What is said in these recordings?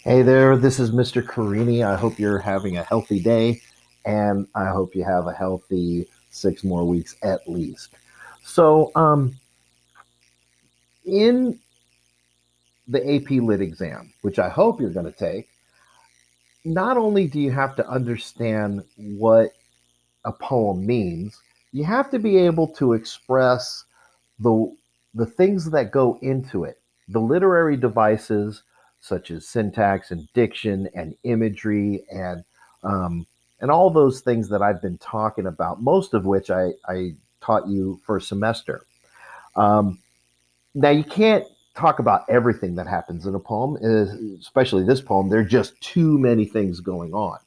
Hey there, this is Mr. Carini. I hope you're having a healthy day, and I hope you have a healthy 6 more weeks at least. So, in the AP Lit exam, which I hope you're going to take, not only do you have to understand what a poem means, you have to be able to express the the things that go into it, the literary devices such as syntax and diction and imagery um, and all those things that I've been talking about, most of which I taught you for a semester. Um, Now you can't talk about everything that happens in a poem, especially this poem. There are just too many things going on.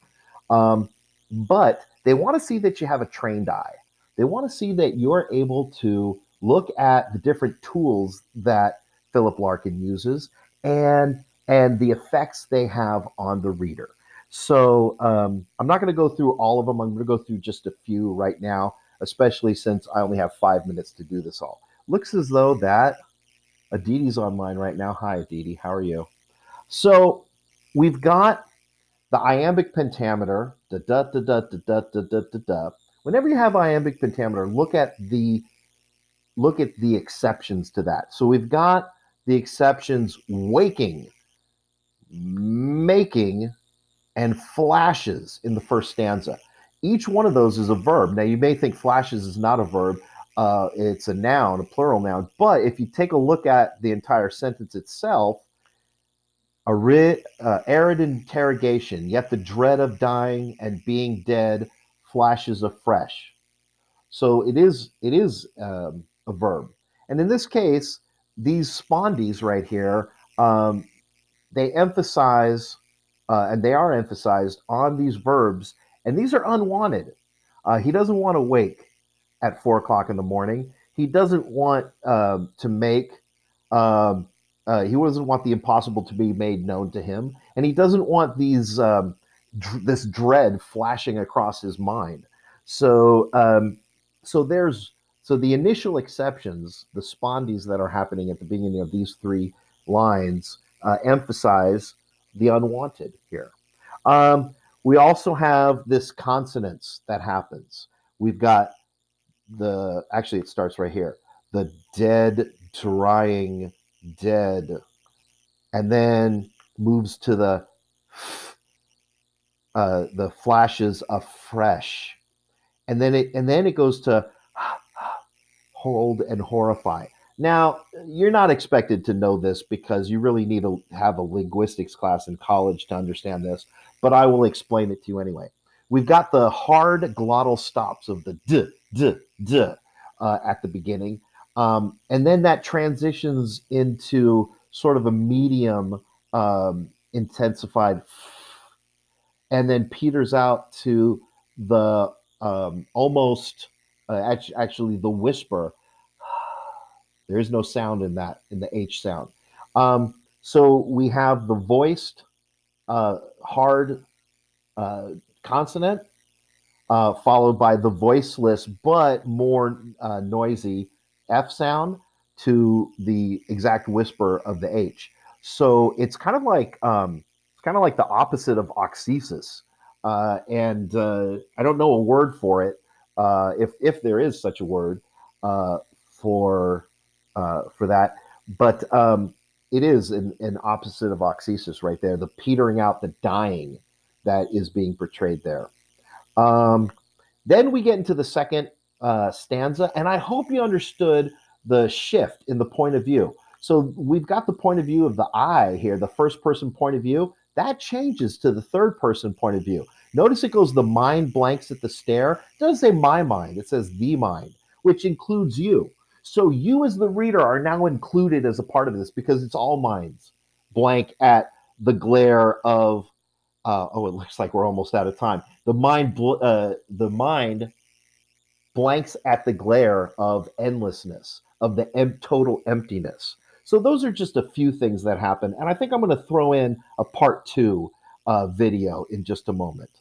Um, but they want to see that you have a trained eye. They want to see that you're able to look at the different tools that Philip Larkin uses and the effects they have on the reader. So I'm not going to go through all of them. I'm going to go through just a few right now, especially since I only have 5 minutes to do this all. Looks as though that Aditi's online right now. Hi, Aditi. How are you? So we've got the iambic pentameter. Da da da da da da da da da da. Whenever you have iambic pentameter, look at the exceptions to that. So we've got the exceptions: waking, making, and flashes in the first stanza. Each one of those is a verb. Now, you may think flashes is not a verb. It's a noun, a plural noun. But if you take a look at the entire sentence itself, arid interrogation, yet the dread of dying and being dead flashes afresh. So it is a verb. And in this case, these spondies right here, they emphasize and they are emphasized on these verbs, and these are unwanted. He doesn't want to wake at 4 o'clock in the morning. He doesn't want to make. He doesn't want the impossible to be made known to him, and he doesn't want this dread flashing across his mind. So, so there's so the initial exceptions, the spondies that are happening at the beginning of these three lines, emphasize the unwanted here. Um, we also have this consonance that happens. We've got actually, it starts right here. The dead, drying, dead, and then moves to the flashes of fresh, and then it goes to hold and horrify. Now, you're not expected to know this because you really need to have a linguistics class in college to understand this, but I will explain it to you anyway. We've got the hard glottal stops of the d, d, d at the beginning, and then that transitions into sort of a medium intensified, and then peters out to the almost actually the whisper. There is no sound in that, in the H sound. So we have the voiced hard consonant, followed by the voiceless but more noisy F sound to the exact whisper of the H. So it's kind of like the opposite of oxesis, and I don't know a word for it, if there is such a word uh, for for that. But it is an opposite of oxesis right there, the petering out, the dying that is being portrayed there. Um, then we get into the second stanza, and I hope you understood the shift in the point of view. So we've got the point of view of the I here, the first person point of view. That changes to the third person point of view. Notice it goes, the mind blanks at the stare. It doesn't say my mind, it says the mind, which includes you. So you as the reader are now included as a part of this because it's all minds blank at the glare of oh, it looks like we're almost out of time. The mind blanks at the glare of endlessness, of the total emptiness. So those are just a few things that happen, and I think I'm going to throw in a part two video in just a moment.